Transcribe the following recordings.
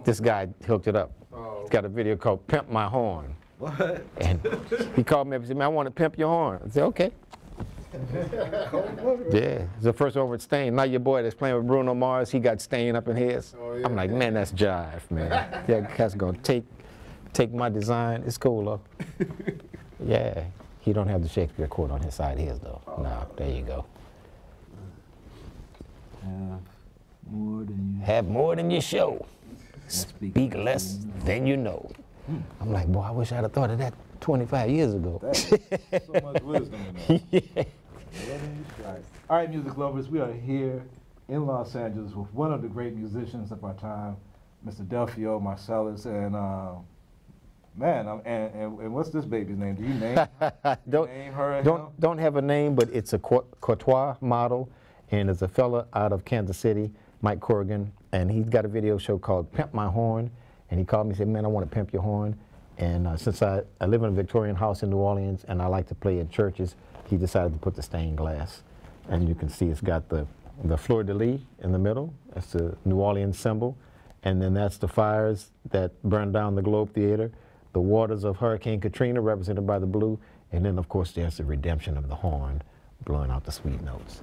This guy hooked it up. He's got a video called Pimp My Horn. What? And he called me up and said, man, I want to pimp your horn. I said, okay. Yeah, it's the first over at Stain. Now your boy that's playing with Bruno Mars, he got Stain up in his. Oh, yeah. I'm like, man, that's jive, man. That guy's gonna take my design. It's cool though. Yeah, he don't have the Shakespeare quote on his side of his though. Oh. No, there you go. Have more than you Have more than you show. Speak less than you know. I'm like, boy, I wish I'd have thought of that 25 years ago. so much wisdom in that. Yeah. All right, music lovers, we are here in Los Angeles with one of the great musicians of our time, Mr. Delfeayo Marsalis, and man, and what's this baby's name? Do you name her? Don't have a name, but it's a Courtois model, and it's a fella out of Kansas City, Mike Corrigan, and he's got a video show called Pimp My Horn, and he called me and said, man, I want to pimp your horn. And since I live in a Victorian house in New Orleans and I like to play in churches, he decided to put the stained glass. And you can see it's got the fleur-de-lis in the middle. That's the New Orleans symbol. And then that's the fires that burned down the Globe Theater, the waters of Hurricane Katrina represented by the blue, and then of course there's the redemption of the horn blowing out the sweet notes.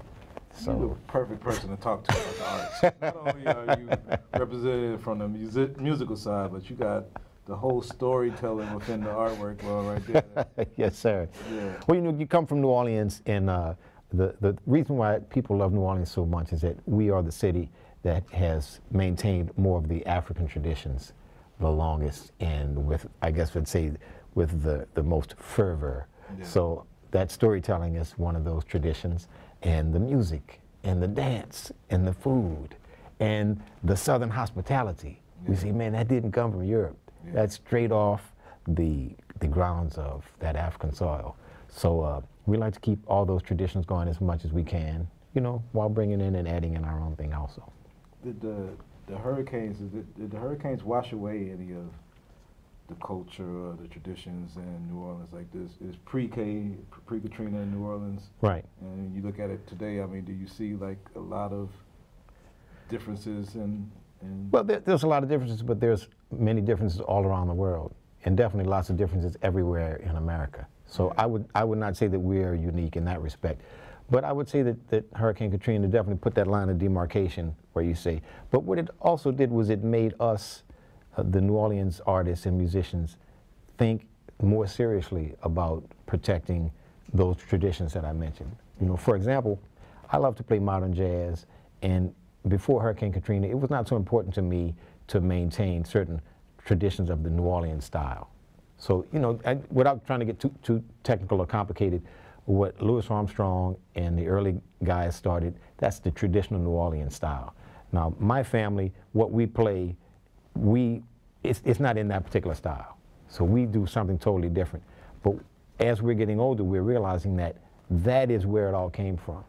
So you're the perfect person to talk to about the arts. Not only are you represented from the musical side, but you got the whole storytelling within the artwork right there. Yes, sir. Yeah. Well, you know, you come from New Orleans, and the reason why people love New Orleans so much is that we are the city that has maintained more of the African traditions the longest, and with, I guess I'd say, with the most fervor. Yeah. So that storytelling is one of those traditions, and the music, and the dance, and the food, and the Southern hospitality. Yeah. We say, man, that didn't come from Europe. Yeah. That's straight off the grounds of that African soil. So we like to keep all those traditions going as much as we can, you know, while bringing in and adding in our own thing also. Did the hurricanes wash away any of the culture or the traditions in New Orleans? Like this is pre-Katrina in New Orleans, right? And you look at it today. I mean, do you see like a lot of differences in? Well, there's a lot of differences, but there's many differences all around the world, and definitely lots of differences everywhere in America. So yeah. I would not say that we are unique in that respect. But I would say that Hurricane Katrina definitely put that line of demarcation where you say, but what it also did was it made us, the New Orleans artists and musicians, think more seriously about protecting those traditions that I mentioned. You know, for example, I love to play modern jazz, and before Hurricane Katrina, it was not so important to me to maintain certain traditions of the New Orleans style. So, you know, without trying to get too technical or complicated, what Louis Armstrong and the early guys started, that's the traditional New Orleans style. Now, my family, what we play, it's not in that particular style. So we do something totally different. But as we're getting older, we're realizing that that is where it all came from.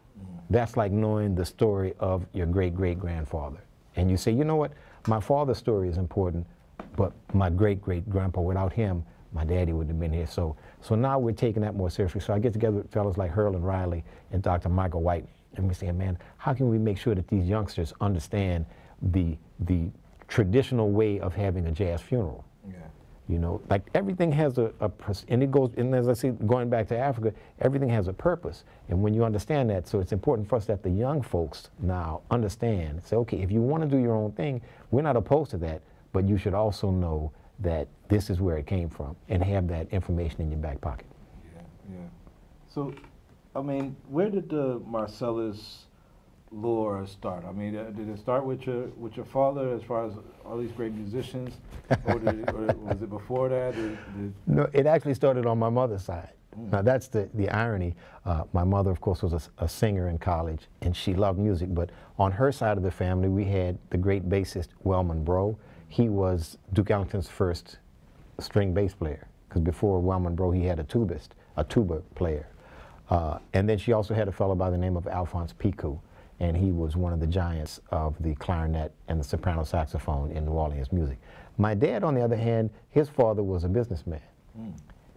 That's like knowing the story of your great-great-grandfather. And you say, you know what, my father's story is important, but my great-great-grandpa, without him, my daddy wouldn't have been here. So now we're taking that more seriously. So I get together with fellows like Hurl and Riley and Dr. Michael White, and we say, man, how can we make sure that these youngsters understand the traditional way of having a jazz funeral? Yeah. You know, like everything has and it goes, and as I say, going back to Africa, everything has a purpose. And when you understand that, so it's important for us that the young folks now understand, say, okay, if you want to do your own thing, we're not opposed to that, but you should also know that this is where it came from and have that information in your back pocket. Yeah, yeah. So, I mean, where did the Marsalis lore start? I mean, did it start with your father as far as all these great musicians, or was it before that? No, it actually started on my mother's side. Now that's the irony. My mother, of course, was a singer in college, and she loved music, but on her side of the family, we had the great bassist Wellman Breaux. He was Duke Ellington's first string bass player, because before Wellman Breaux, he had a tuba player. And then she also had a fellow by the name of Alphonse Picou, and he was one of the giants of the clarinet and the soprano saxophone in New Orleans music. My dad, on the other hand, his father was a businessman.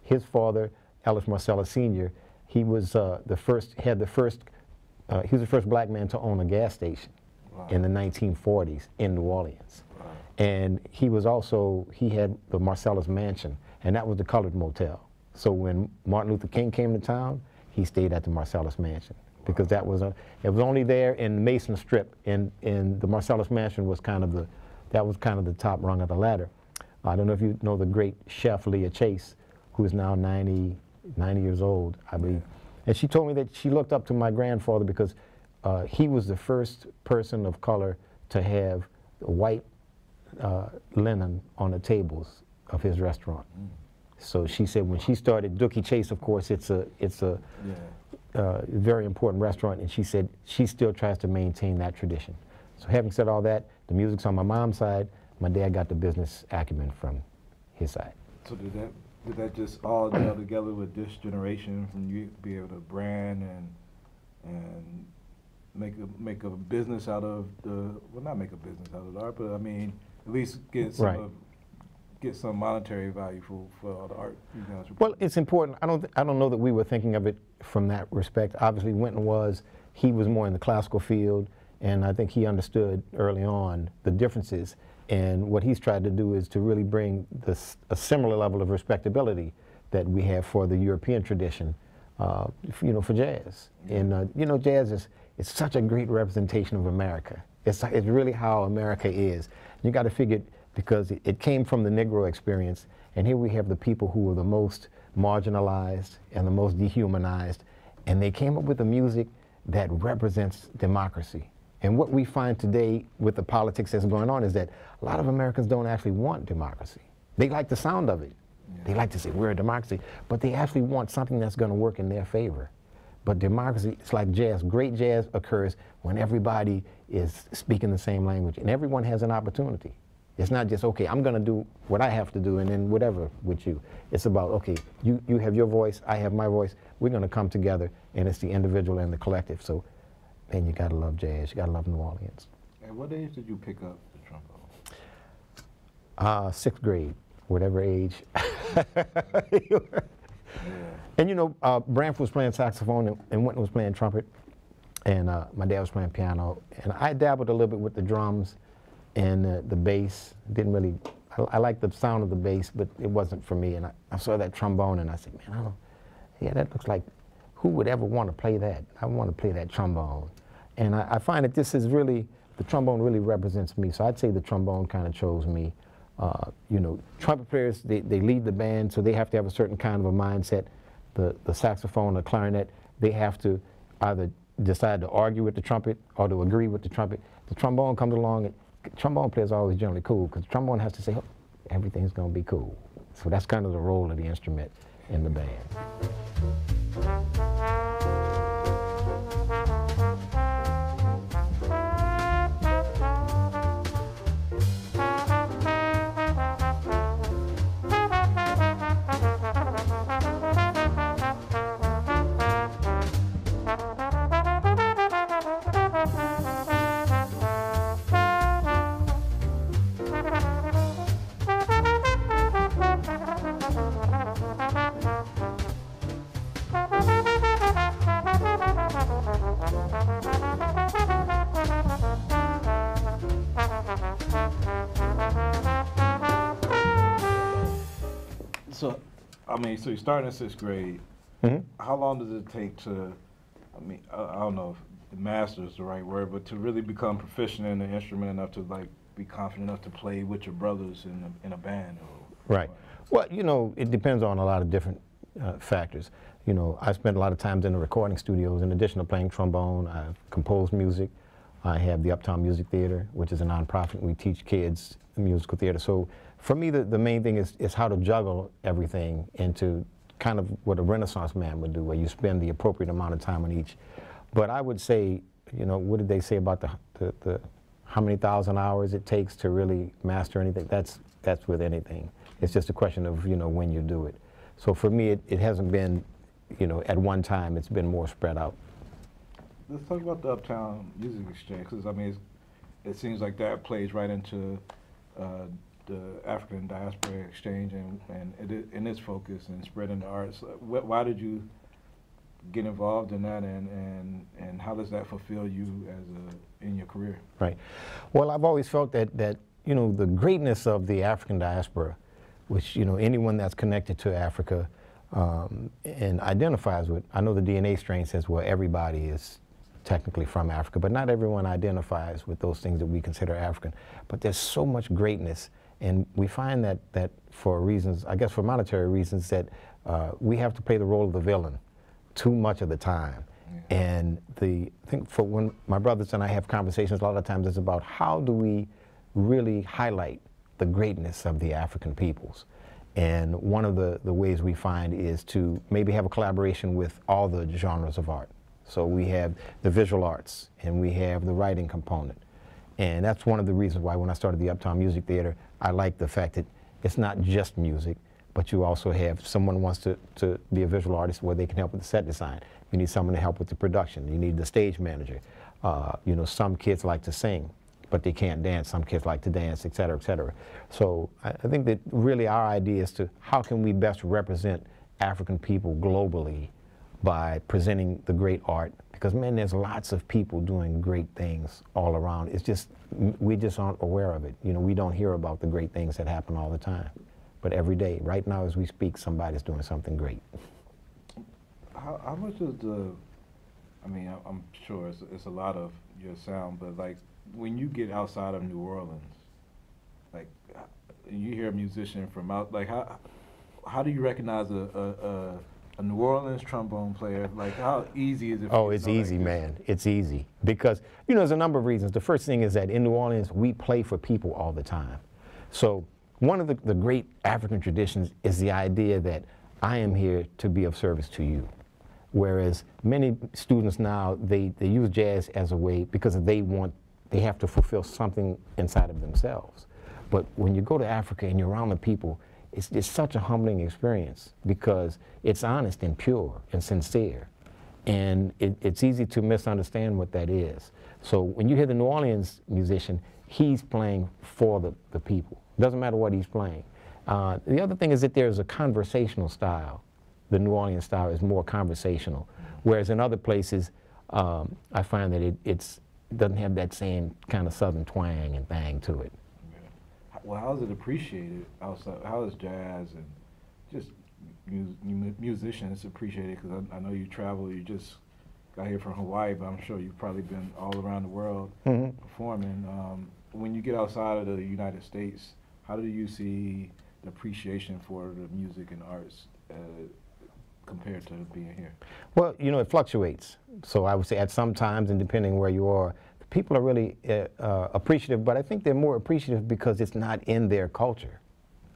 His father Ellis Marsalis Sr., he was he was the first black man to own a gas station in the 1940s in New Orleans. And he was also, he had the Marsalis Mansion, and that was the colored motel. So when Martin Luther King came to town, he stayed at the Marsalis Mansion, because that was it was only there in Mason Strip, and the Marsalis Mansion was kind of the top rung of the ladder. I don't know if you know the great chef Leah Chase, who is now 90 years old, I believe. And she told me that she looked up to my grandfather because he was the first person of color to have white linen on the tables of his restaurant. So she said when she started Dookie Chase, of course, it's a very important restaurant, and she said she still tries to maintain that tradition. So having said all that, the music's on my mom's side. My dad got the business acumen from his side. So did that just all gel together with this generation, from you be able to brand and make a business out of not make a business out of the art, but I mean at least get some get some monetary value for all the art you guys are. Well, it's important. I don't know that we were thinking of it from that respect. Obviously, Wynton he was more in the classical field, and I think he understood early on the differences. And what he's tried to do is to really bring a similar level of respectability that we have for the European tradition, for jazz. And jazz is such a great representation of America. It's really how America is. You got to figure, because it came from the Negro experience, and here we have the people who were the most marginalized and the most dehumanized, and they came up with a music that represents democracy. And what we find today with the politics that's going on is that a lot of Americans don't actually want democracy. They like the sound of it. They like to say we're a democracy, but they actually want something that's going to work in their favor. But democracy, it's like jazz. Great jazz occurs when everybody is speaking the same language and everyone has an opportunity. It's not just, okay, I'm going to do what I have to do and then whatever with you. It's about, okay, you have your voice, I have my voice. We're going to come together, and it's the individual and the collective. So, man, you got to love jazz. You got to love New Orleans. At what age did you pick up the trombone? 6th grade, whatever age. And Branford was playing saxophone and Wynton was playing trumpet, and my dad was playing piano, and I dabbled a little bit with the drums and the bass. Didn't really, I liked the sound of the bass, but it wasn't for me. And I saw that trombone and I said, man, that looks like, who would ever want to play that? I want to play that trombone. And I find that this is really, the trombone really represents me. So I'd say the trombone kind of chose me. Trumpet players, they lead the band, so they have to have a certain kind of a mindset. The saxophone, the clarinet, they have to either decide to argue with the trumpet or to agree with the trumpet. The trombone comes along, and trombone players are always generally cool, because the trombone has to say, oh, everything's going to be cool. So that's kind of the role of the instrument in the band. So you started in 6th grade. Mm-hmm. How long does it take to, I don't know if master is the right word, but to really become proficient in the instrument enough to be confident enough to play with your brothers in a band? Right. Well, it depends on a lot of different factors. I spent a lot of times in the recording studios. In addition to playing trombone, I've composed music. I have the Uptown Music Theater, which is a nonprofit. We teach kids musical theater. So for me, the main thing is how to juggle everything into kind of what a Renaissance man would do, where you spend the appropriate amount of time on each. But I would say, what did they say about the how many thousand hours it takes to really master anything? That's with anything. It's just a question of, when you do it. So for me, it hasn't been, at one time. It's been more spread out. Let's talk about the Uptown Music Exchange, because it seems like that plays right into the African Diaspora Exchange and its focus in spreading the arts. Why did you get involved in that, and how does that fulfill you in your career? Right. Well, I've always felt that you know, the greatness of the African diaspora, which, you know, anyone that's connected to Africa and identifies with, I know the DNA strain says, well, everybody is technically from Africa, but not everyone identifies with those things that we consider African. But there's so much greatness, and we find that for reasons, I guess for monetary reasons, that we have to play the role of the villain too much of the time. Yeah. And I think for when my brothers and I have conversations, a lot of times it's about how do we really highlight the greatness of the African peoples. And one of the ways we find is to maybe have a collaboration with all the genres of art. So we have the visual arts, and we have the writing component. And that's one of the reasons why when I started the Uptown Music Theater, I like the fact that it's not just music, but you also have someone wants to be a visual artist where they can help with the set design. You need someone to help with the production. You need the stage manager. You know, some kids like to sing, but they can't dance. Some kids like to dance, et cetera, et cetera. So I think that really our idea is to how can we best represent African people globally by presenting the great art, because man, there's lots of people doing great things all around. It's just, we just aren't aware of it. You know, we don't hear about the great things that happen all the time. But every day, right now as we speak, somebody's doing something great. How much is I mean, I'm sure it's a lot of your sound, but like when you get outside of New Orleans, like you hear a musician from out, like how do you recognize a New Orleans trombone player? Like, how easy is it? Oh, it's easy, man. It's easy. Because, you know, there's a number of reasons. The first thing is that in New Orleans, we play for people all the time. So one of the great African traditions is the idea that I am here to be of service to you. Whereas many students now, they use jazz as a way because they have to fulfill something inside of themselves. But when you go to Africa and you're around the people, it's such a humbling experience because it's honest and pure and sincere. And it's easy to misunderstand what that is. So when you hear the New Orleans musician, he's playing for the people. Doesn't matter what he's playing. The other thing is that there's a conversational style. The New Orleans style is more conversational, whereas in other places, I find that it doesn't have that same kind of southern twang and thing to it. Well, how is it appreciated outside? How is jazz and just musicians appreciated? Because I know you travel, you just got here from Hawaii, but I'm sure you've probably been all around the world performing. When you get outside of the United States, how do you see the appreciation for the music and arts compared to being here? Well, you know, it fluctuates. So I would say at some times, and depending where you are, people are really appreciative, but I think they're more appreciative because it's not in their culture.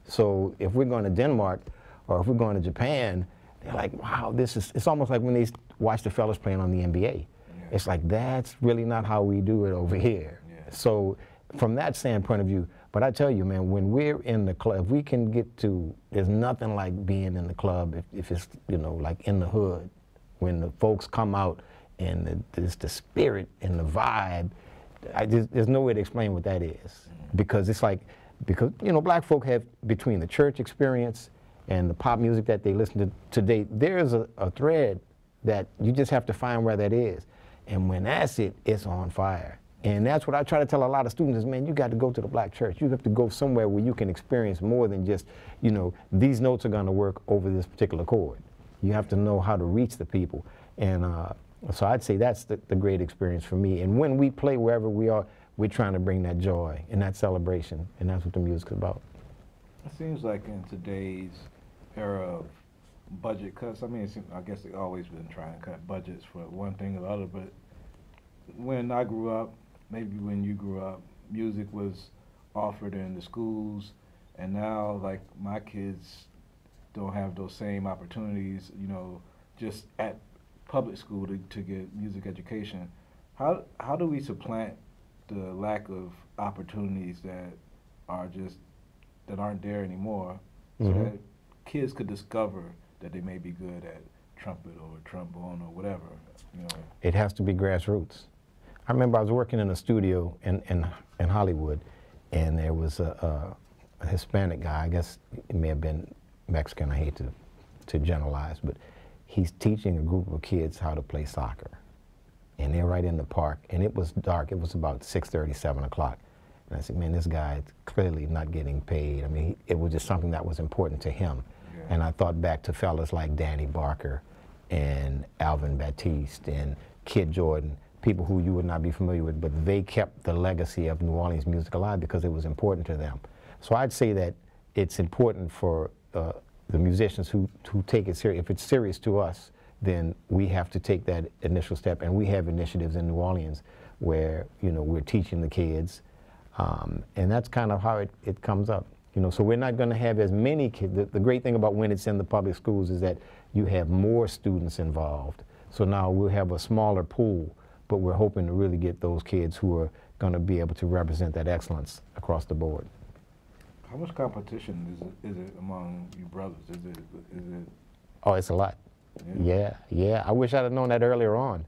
So if we're going to Denmark or if we're going to Japan, they're like, wow, it's almost like when they watch the fellas playing on the NBA. Yeah. It's like, that's really not how we do it over here. Yeah. So from that standpoint of view, but I tell you, man, when we're in the club, if we can get to, there's nothing like being in the club if it's, you know, like in the hood, when the folks come out and there's the spirit and the vibe. There's no way to explain what that is. Because it's like, because, you know, black folk have, between the church experience and the pop music that they listen to today, there's a thread that you just have to find where that is. And when that's it, it's on fire. And that's what I try to tell a lot of students is, man, you got to go to the black church. You have to go somewhere where you can experience more than just, you know, these notes are going to work over this particular chord. You have to know how to reach the people. And so I'd say that's the great experience for me. And when we play wherever we are, we're trying to bring that joy and that celebration, and that's what the music's about. It seems like in today's era of budget cuts, I mean, I guess they've always been trying to cut budgets for one thing or the other, but when I grew up, maybe when you grew up, music was offered in the schools, and now, like, my kids don't have those same opportunities, you know, just at public school to get music education. How do we supplant the lack of opportunities that aren't there anymore, so that kids could discover that they may be good at trumpet or trombone or whatever, you know? It has to be grassroots. I remember I was working in a studio in Hollywood, and there was a Hispanic guy. I guess it may have been Mexican. I hate to generalize, but he's teaching a group of kids how to play soccer. And they're right in the park, and it was dark. It was about 6:30, 7 o'clock. And I said, man, this guy's clearly not getting paid. I mean, it was just something that was important to him. Yeah. And I thought back to fellas like Danny Barker and Alvin Batiste and Kid Jordan, people who you would not be familiar with, but they kept the legacy of New Orleans music alive because it was important to them. So I'd say that it's important for the musicians who take it serious. If it's serious to us, then we have to take that initial step, and we have initiatives in New Orleans where, you know, we're teaching the kids, and that's kind of how it comes up. You know, so we're not going to have as many kids. The great thing about when it's in the public schools is that you have more students involved. So now we'll have a smaller pool, but we're hoping to really get those kids who are going to be able to represent that excellence across the board. How much competition is it among you brothers? Is it? Oh, it's a lot. Yeah. I wish I'd have known that earlier on.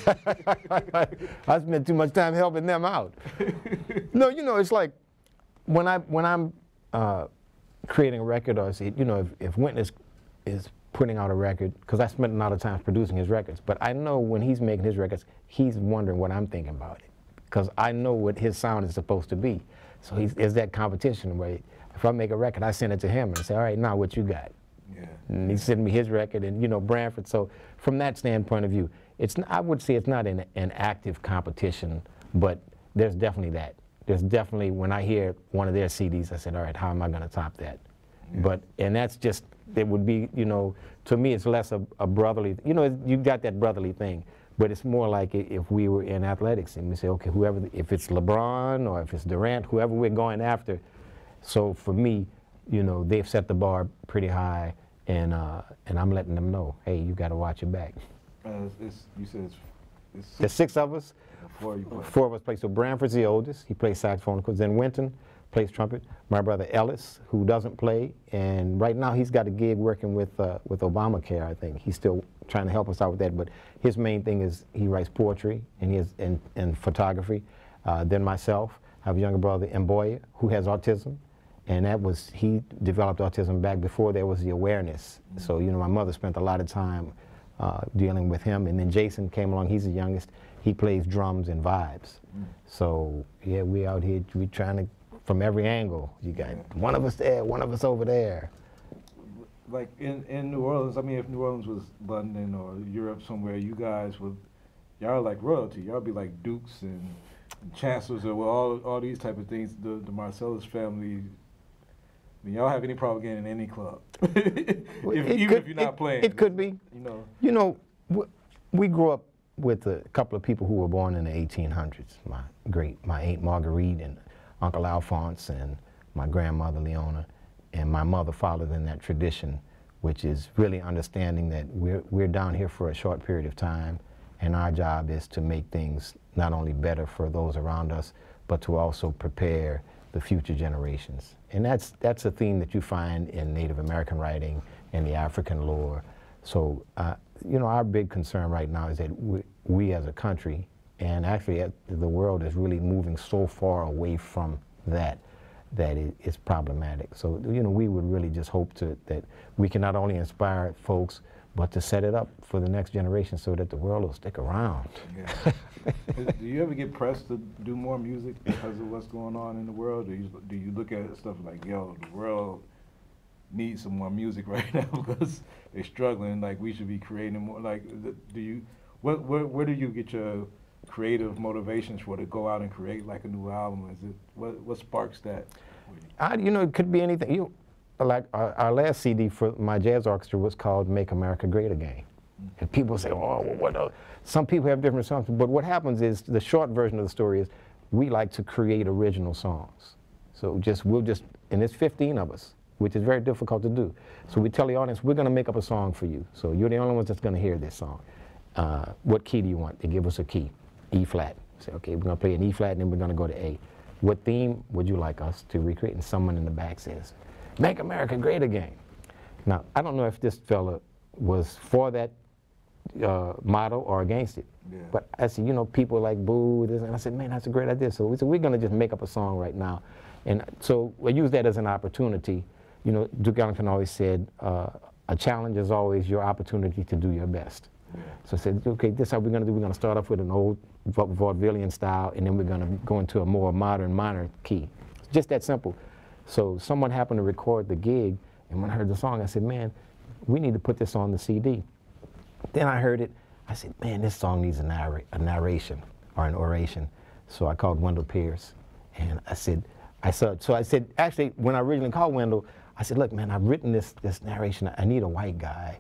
I spent too much time helping them out. No, you know, it's like when I'm creating a record, or you know, if Wynton is putting out a record, because I spent a lot of time producing his records, but I know when he's making his records, he's wondering what I'm thinking about it, because I know what his sound is supposed to be. So there's that competition where if I make a record, I send it to him and say, all right, now what you got? Yeah. And he sent me his record, and you know, Branford. So from that standpoint of view, I would say it's not an active competition, but there's definitely that. There's definitely, when I hear one of their CDs, I said, all right, how am I going to top that? Yeah. And that's just, it would be, you know, to me it's less a brotherly, you know, you got that brotherly thing, but it's more like if we were in athletics and we say, okay, whoever, if it's LeBron or if it's Durant, whoever we're going after. So for me, you know, they've set the bar pretty high, and I'm letting them know, hey, you got to watch your back. You said it's There's 6 of us. 4 of us play. So Branford's the oldest. He plays saxophone. Then Wynton plays trumpet. My brother Ellis, who doesn't play, and right now he's got a gig working with Obamacare. I think he's still trying to help us out with that. But his main thing is he writes poetry and photography. Then myself, I have a younger brother Mboya, who has autism. And he developed autism back before there was the awareness. Mm-hmm. So, you know, my mother spent a lot of time dealing with him. And then Jason came along, he's the youngest. He plays drums and vibes. Mm-hmm. So, yeah, we out here, we trying to, from every angle. You got one of us there, one of us over there. Like in New Orleans, I mean, if New Orleans was London or Europe somewhere, you guys y'all like royalty. Y'all be like dukes and chancellors or all these type of things. The Marsalis family, I mean, y'all have any problem getting in any club, even if you're not playing. It could be. You know, we grew up with a couple of people who were born in the 1800s. My Aunt Marguerite and Uncle Alphonse and my grandmother Leona, and my mother followed in that tradition, which is really understanding that we're down here for a short period of time, and our job is to make things not only better for those around us, but to also prepare the future generations. And that's a theme that you find in Native American writing and the African lore. So, you know, our big concern right now is that we as a country, and actually the world, is really moving so far away from that it's problematic. So, you know, we would really just hope that we can not only inspire folks, but to set it up for the next generation so that the world will stick around. Yeah. Do you ever get pressed to do more music because of what's going on in the world? Do you look at stuff like, yo, the world needs some more music right now because they're struggling, like we should be creating more? Like, where do you get your creative motivations for to go out and create like a new album? Is it what sparks that? You know, it could be anything. Like our last CD for my jazz orchestra was called Make America Great Again. And people say, oh, well, what? Some people have different songs, but what happens is, the short version of the story is, we like to create original songs. So and there's 15 of us, which is very difficult to do. So we tell the audience, we're gonna make up a song for you. So you're the only ones that's gonna hear this song. What key do you want? They give us a key, E flat. Say, okay, we're gonna play an E flat and then we're gonna go to A. What theme would you like us to recreate? And someone in the back says, Make America Great Again. Now, I don't know if this fella was for that motto or against it. Yeah. But I said, you know, people like boo this, and I said, man, that's a great idea. So we said, we're gonna just make up a song right now, And so I use that as an opportunity. You know, Duke Ellington always said, a challenge is always your opportunity to do your best. Yeah. So I said, okay, this is how we're going to do. We're going to start off with an old vaudevillian style, and then we're going to go into a more modern minor key. It's just that simple. So someone happened to record the gig, and when I heard the song, I said, man, we need to put this on the CD. Then I heard it. I said, man, this song needs a narration or an oration. So I called Wendell Pierce, and I said, actually, when I originally called Wendell, I said, look, man, I've written this narration. I need a white guy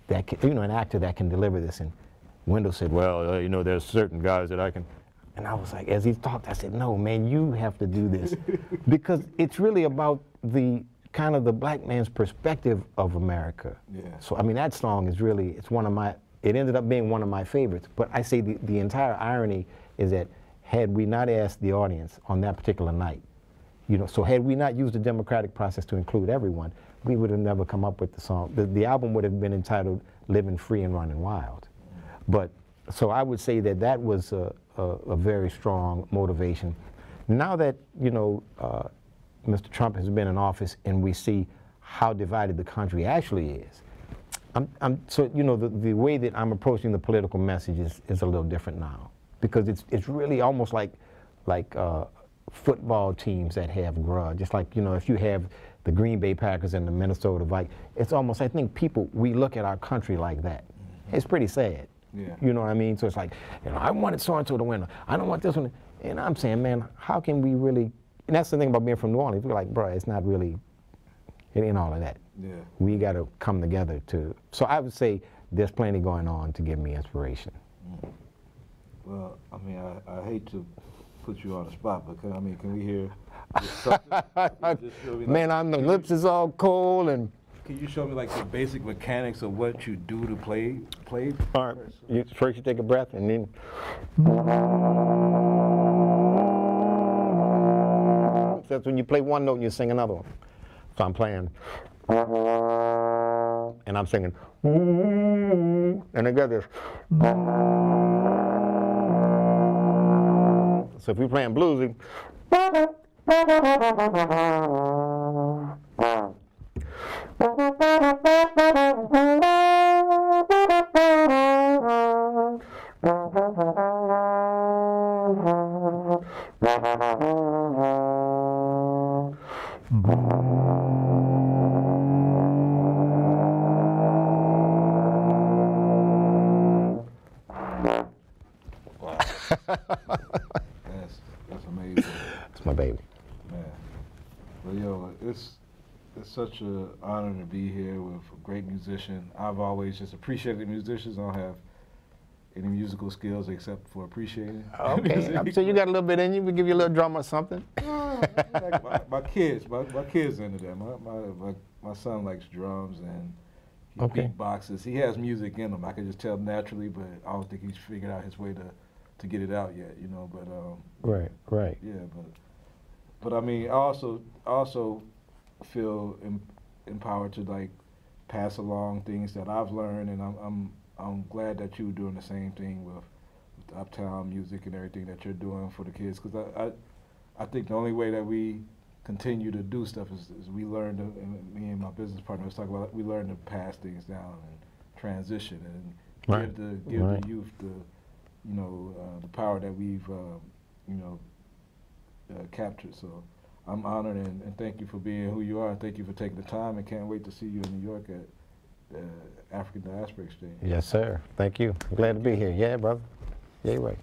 that can, you know, an actor that can deliver this. And Wendell said, well, you know, there's certain guys that I can. And I was like, as he talked, I said, no, man, you have to do this. Because it's really about the kind of the black man's perspective of America. Yeah. So, I mean, that song is really, it's one of my, it ended up being one of my favorites. But I say the entire irony is that had we not asked the audience on that particular night, you know, so had we not used the democratic process to include everyone, we would have never come up with the song. The album would have been entitled Living Free and Running Wild. But, so I would say that that was a very strong motivation. Now that, you know, Mr. Trump has been in office and we see how divided the country actually is, so, you know, the way that I'm approaching the political message is a little different now. Because it's really almost like football teams that have grudge. Just like, you know, if you have the Green Bay Packers and the Minnesota Vikings, it's almost, I think we look at our country like that. It's pretty sad. Yeah. You know what I mean? So it's like, you know, I wanted so-and-so to win. I don't want this one. And I'm saying, man, how can we really, and that's the thing about being from New Orleans. We're like, bro, it's not really, it ain't all of that. Yeah. We got to come together to, so I would say there's plenty going on to give me inspiration. Well, I mean, I hate to put you on the spot, but I mean, can we hear something? Man, the lips is all cold, and can you show me like the basic mechanics of what you do to play? All right. First you take a breath, and then that's when you play one note and you sing another one. So I'm playing, and I'm singing, and I got this. So if we're playing bluesy, That's amazing. That's my baby. Man. Well, yo, it's such an honor to be here with a great musician. I've always just appreciated musicians. I don't have any musical skills except for appreciating. Okay, I'm sure you got a little bit in you. We give you a little drum or something. Like my kids into that. My son likes drums and he beatboxes. He has music in him. I can just tell naturally, but I don't think he's figured out his way to get it out yet, you know. But Right. yeah, but I mean, I also feel empowered to like pass along things that I've learned, and I'm glad that you're doing the same thing with the Uptown music and everything that you're doing for the kids. Because I think the only way that we continue to do stuff is we learn to, and me and my business partner was talking about, we learn to pass things down and transition and give the youth the power that we've captured. So I'm honored and thank you for being who you are, and thank you for taking the time, and can't wait to see you in New York at the African Diaspora Exchange. Yes, sir. Thank you. I'm glad to be here. Yeah, brother. Yeah, you're right.